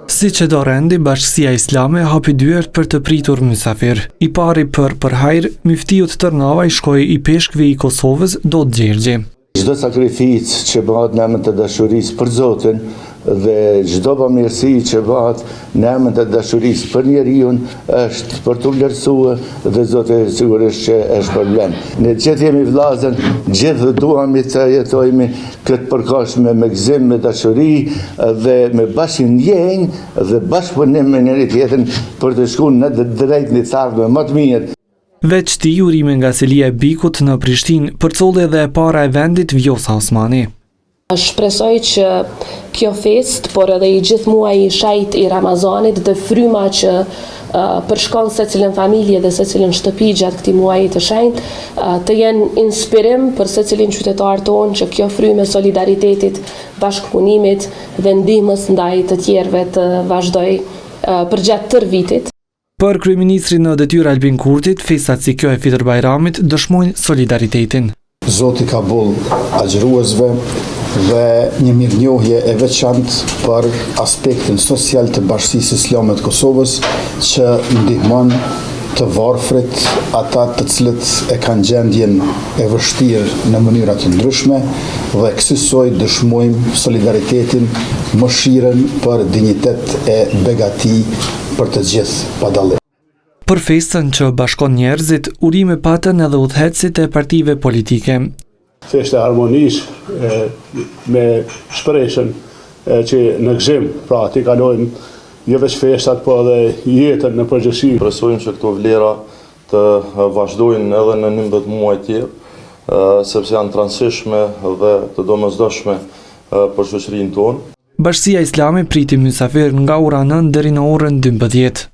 Si që do rendi, Bashkësia Islame hapi dyert për të pritur mysafir. I pari për hajr, myftiut Tërnava i shkoi i peshkve i Kosovës do të Gjergji. Çdo sakrificë që bëhet në emër të dashurisë për Zotin dhe çdo bamirësi që bëhet në emër të dashurisë për njeriu është për t'u vlerësuar dhe Zoti sigurisht që është problem. Ne gjithë jemi vllazën, gjithë duam të jetojmë këtë përkohshme me gëzim, me dashuri dhe me bashkëndjenjë dhe bashkëpunim me njëri tjetrin për të shkuar në të drejtën e ardhme më të mirë. Veç ti urime nga Selia e Bikut në Prishtinë përcolli edhe e para e vendit Vjosa Osmani. Shpresoj që kjo fest, por edhe i gjithë muaji i shajt i Ramazanit dhe fryma që përshkon secilën familje dhe secilën shtëpi gjatë këtij muaji të shenjtë, të jenë inspirim për secilin qytetar tonë që kjo frymë e solidaritetit, bashkëpunimit dhe ndihmës ndaj të tjerëve të vazhdoj përgjatë tërë vitit. Për kryeministrin në detyrë Albin Kurtit, festat si kjo e Fitër Bajramit dëshmojnë solidaritetin. Zoti ka boll agjëruesve dhe një mirënjohje e veçantë për aspektin social të Bashkisë Islame të Kosovës që ndihmon të varfrit, ata të cilët e kanë gjendjen e vështirë në mënyra të ndryshme dhe kësaj dëshmojmë solidaritetin, mëshirën për dinjitet e begati për të gjithë pa dallim. Për festën që bashkon njerëzit, urime patën edhe udhëheqësit e partive politike. Festë e harmonisë me shpresën që në gëzim, pra t'i kalojmë jo vetëm festat, po edhe jetën në përgjithësi. Presojmë që këto vlera të vazhdojnë edhe në 19 muaj tjerë, sepse janë të rëndësishme dhe të domosdoshme për shoqërinë tonë. Bashkësia Islame priti mysafir nga ora 9 deri në orën 12.